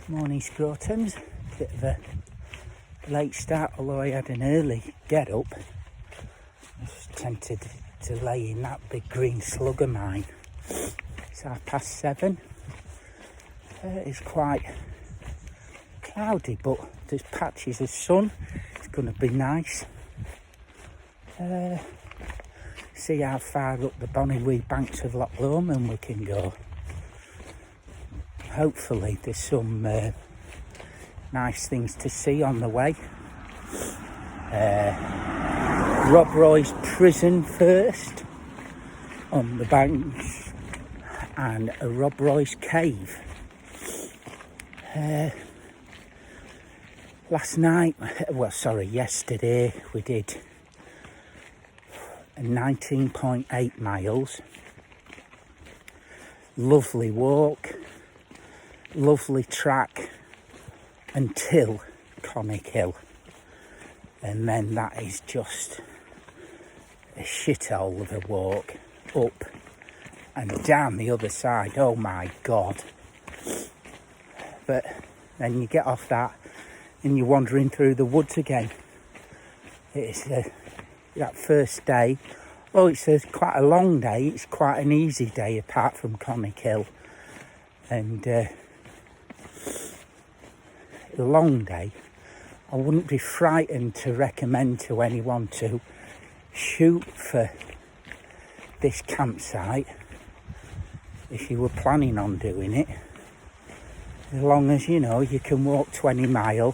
Morning scrotums, bit of a late start, although I had an early get up. I was tempted to lay in that big green slug of mine. It's 7:30. It's quite cloudy, but there's patches of sun. It's going to be nice. See how far up the bonny wee banks of Loch Lomond we can go. Hopefully there's some nice things to see on the way. Rob Roy's prison first on the banks, and a Rob Roy's cave. Yesterday we did 19.8 miles. Lovely walk. Lovely track until Conic Hill, and then that is just a shithole of a walk up and down the other side. Oh my god. But then you get off that and you're wandering through the woods again. It's that first day, it's quite a long day, it's quite an easy day apart from Conic Hill, and a long day. I wouldn't be frightened to recommend to anyone to shoot for this campsite if you were planning on doing it, as long as you know you can walk 20 mile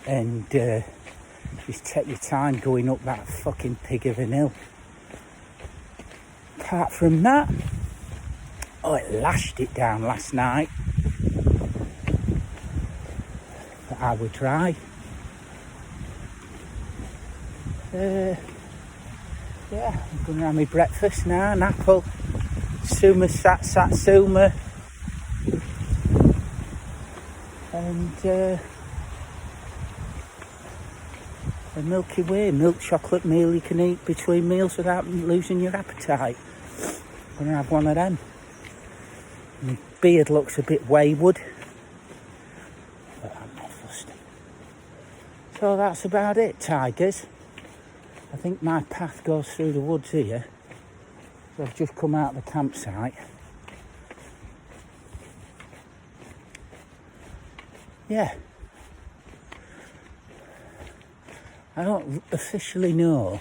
and just take your time going up that fucking pig of an hill. Apart from that, it lashed it down last night. I would try. I'm going to have my breakfast now. An apple, satsuma, and a Milky Way milk chocolate meal you can eat between meals without losing your appetite. I'm going to have one of them. My beard looks a bit wayward. So that's about it, tigers. I think my path goes through the woods here. So I've just come out of the campsite. Yeah. I don't officially know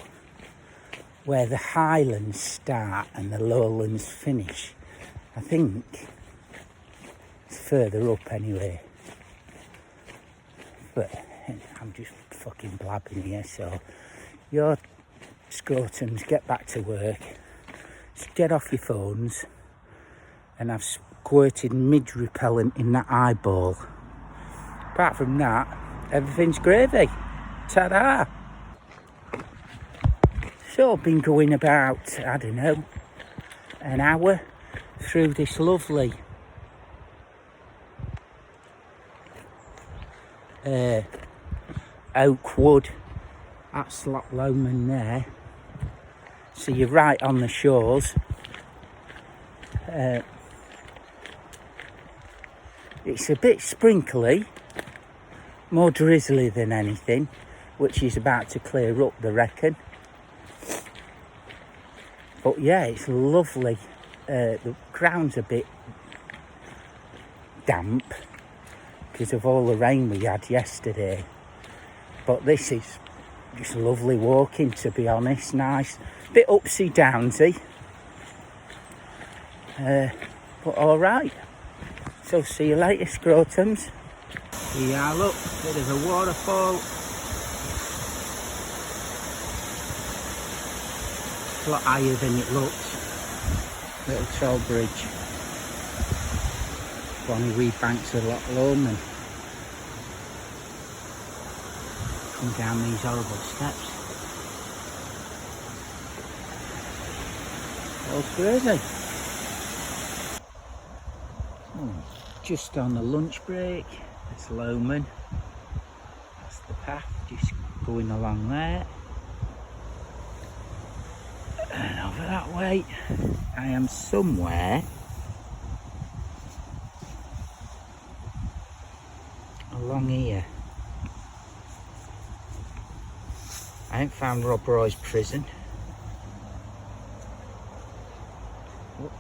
where the Highlands start and the Lowlands finish. I think it's further up anyway. But I'm just fucking blabbing here, so your scrotums, get back to work. Just get off your phones, and I've squirted midge repellent in that eyeball. Apart from that, everything's gravy. Ta-da! So I've been going about, an hour through this lovely oak wood. That's Loch Lomond there. So you're right on the shores. It's a bit sprinkly, more drizzly than anything, which is about to clear up, I reckon. But yeah, it's lovely. The ground's a bit damp because of all the rain we had yesterday. But this is just lovely walking, to be honest. Nice. Bit upsy downsy. But alright. So see you later, scrotums. Here you are, look. Bit of a waterfall. It's a lot higher than it looks. Little toll bridge. Bonny wee banks of Loch Lomond. Come down these horrible steps. All crazy. Just on the lunch break. It's Lomond. That's the path, just going along there. And over that way, I am somewhere along here. I ain't found Rob Roy's prison. But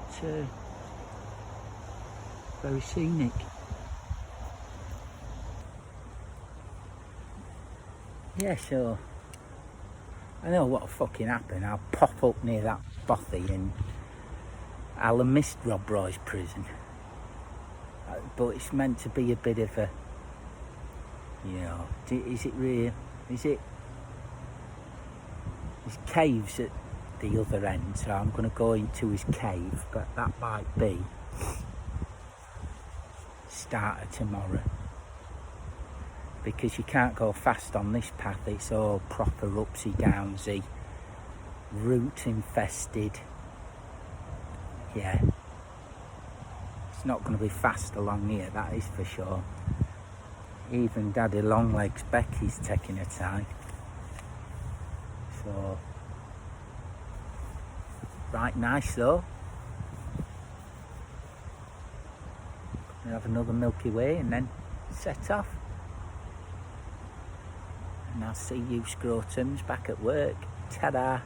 very scenic. Yeah, so I know what'll fucking happen. I'll pop up near that bothy and I'll have missed Rob Roy's prison. But it's meant to be a bit of a, you know, is it real? Is it? There's caves at the other end, so I'm going to go into his cave, but that might be start of tomorrow. Because you can't go fast on this path, it's all proper upsy downsy, root infested. Yeah, it's not going to be fast along here, that is for sure. Even Daddy Longlegs Becky's taking her time. So, right nice though. We'll have another Milky Way and then set off. And I'll see you scrotums back at work. Ta-da!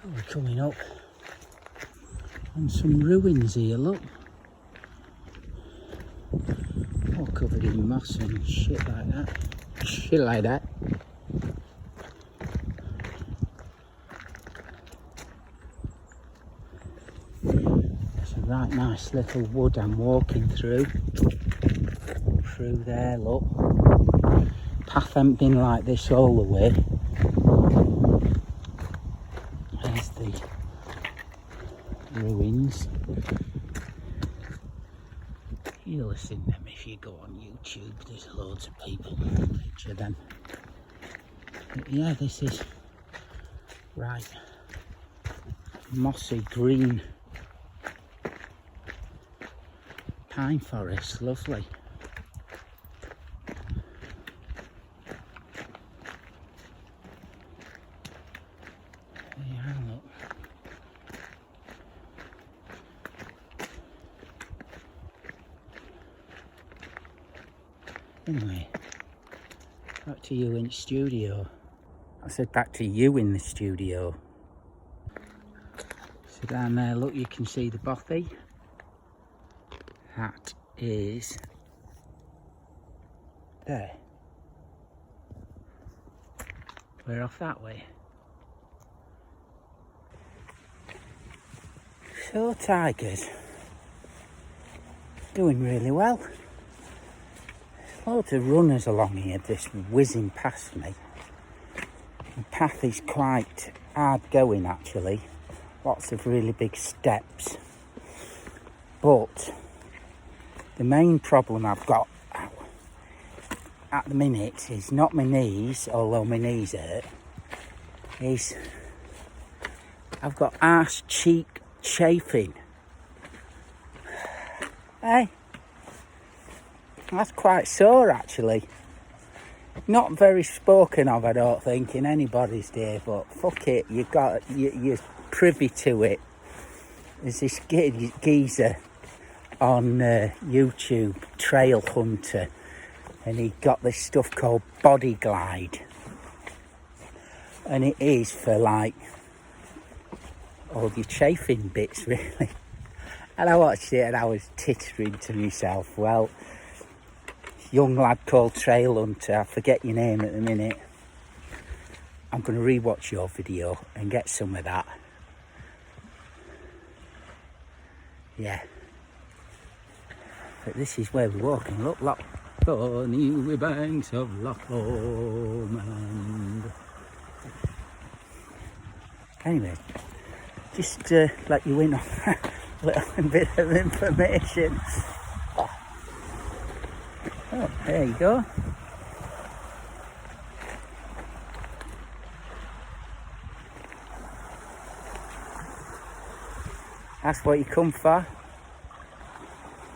We're coming up on some ruins here, look. All covered in moss and shit like that. Shit like that. It's a right nice little wood I'm walking through. Through there, look. Path hasn't been like this all the way. There's the ruins. You'll have seen them if you go on YouTube. There's loads of people picture them. But yeah, this is right mossy green pine forest, lovely. Yeah, look. Anyway, back to you in studio. I said back to you in the studio. So down there, look, you can see the bothy. That is there. We're off that way. So tigers, doing really well. Loads of runners along here just whizzing past me. The path is quite hard going actually, lots of really big steps. But the main problem I've got at the minute is not my knees, although my knees hurt, is I've got arse cheek chafing. Hey? That's quite sore actually. Not very spoken of, I don't think, in anybody's day, but fuck it, you're privy to it. There's this geezer on YouTube, Trail Hunter, and he got this stuff called Body Glide. And it is for like all your chafing bits really. And I watched it and I was tittering to myself. Well, young lad called Trail Hunter, I forget your name at the minute. I'm going to rewatch your video and get some of that. Yeah. But this is where we're walking. Look, Loch Bonny banks of Loch Lomond. Anyway, just let you in on a little bit of information. Oh, there you go. That's what you come for.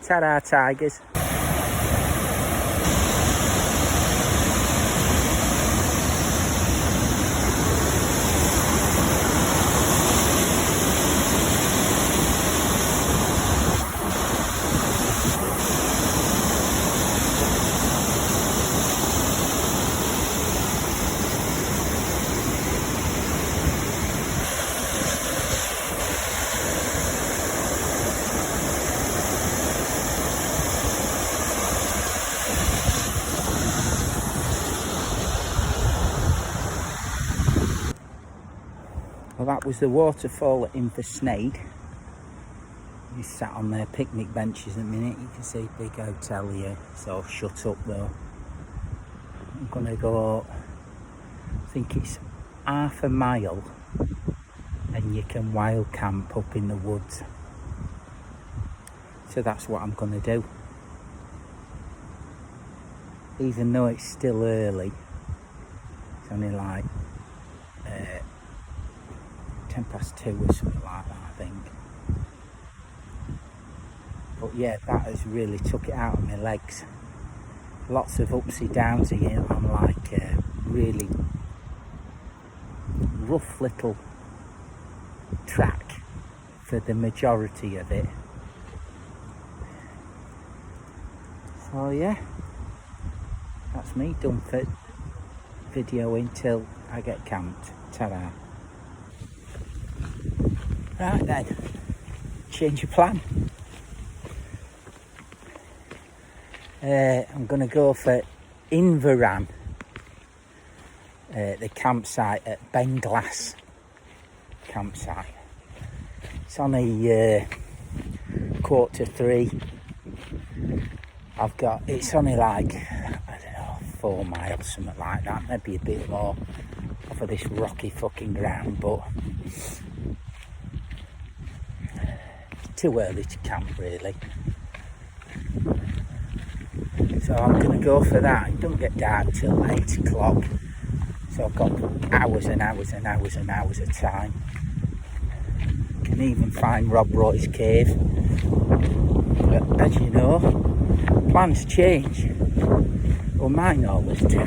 Ta-da, tigers. that was the waterfall at Inversnaid. You sat on their picnic benches a minute. You can see big hotel here. It's all shut up though. I'm gonna go, I think it's half a mile, and you can wild camp up in the woods. So that's what I'm gonna do. Even though it's still early, it's only like 2:10 or something like that, I think. But yeah, that has really took it out of my legs. Lots of upsy downsy here on like a really rough little track for the majority of it. So yeah, that's me done for video until I get camped. Ta-da. Right then, change of plan. I'm going to go for Inveran, the campsite at Benglass campsite. It's on a 2:45. It's only like, I don't know, 4 miles, something like that, maybe a bit more off of this rocky fucking ground, but it's too early to camp really. So I'm going to go for that. It don't get dark till 8 o'clock. So I've got hours and hours and hours and hours of time. Can even find Rob Roy's cave. But as you know, plans change. Well, mine always do.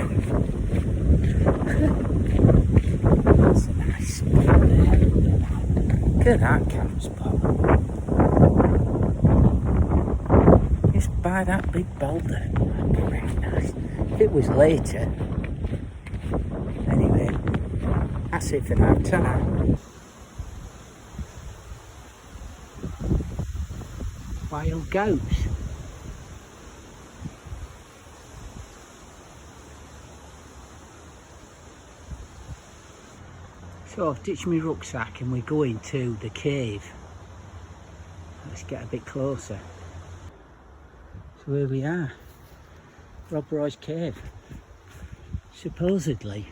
That's a nice spot there. Look at that camp spot. Just by that big boulder. That'd be very nice. If it was later. Anyway, that's it for now. Ta-ra. Wild goats. So I've ditched my rucksack and we're going to the cave. Let's get a bit closer. So here we are, Rob Roy's cave, supposedly.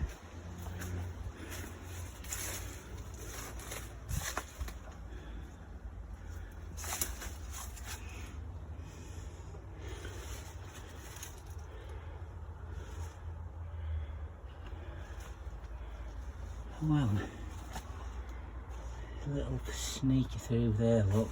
Well, a little sneaky through there, look.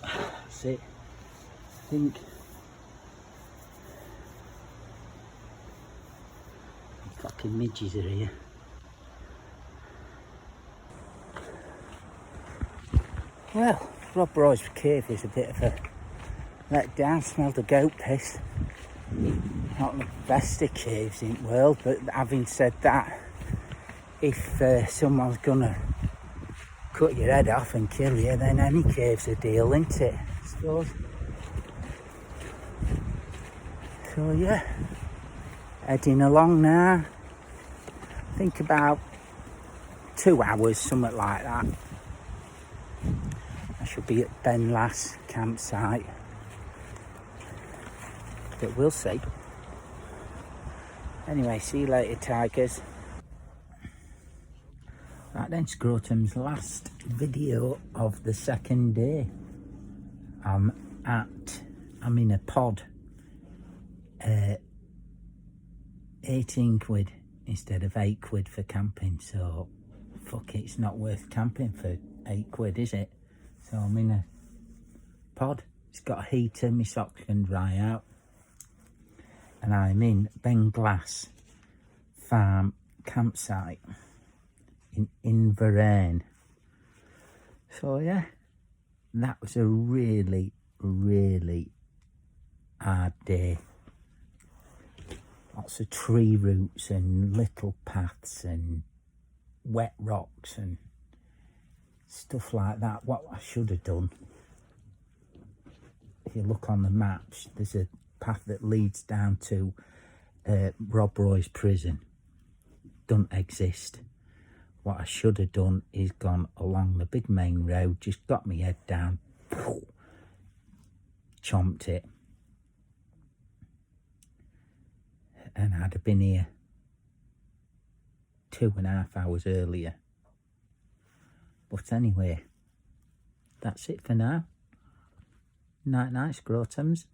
That's it, I think. Fucking midges are here. Well, Rob Roy's cave is a bit of a letdown. Smelled of goat piss. Not the best of caves in the world, but having said that, if someone's gonna cut your head off and kill you, then any cave's a deal, isn't it? I suppose. So yeah, heading along now. I think about 2 hours, something like that. I should be at Benglass campsite, but we'll see. Anyway, see you later, tigers. Right then, Scrotum's last video of the second day. I'm in a pod, 18 quid instead of 8 quid for camping, so fuck it, it's not worth camping for 8 quid, is it? So I'm in a pod. It's got a heater, my socks can dry out. And I'm in Benglass Farm campsite in Inveran. So yeah, that was a really, really hard day. Lots of tree roots and little paths and wet rocks and stuff like that. What I should have done, if you look on the maps, there's a path that leads down to Rob Roy's prison. Don't exist. What I should have done is gone along the big main road, just got my head down, chomped it, and I'd have been here 2.5 hours earlier. But anyway, that's it for now. Night night, scrotums.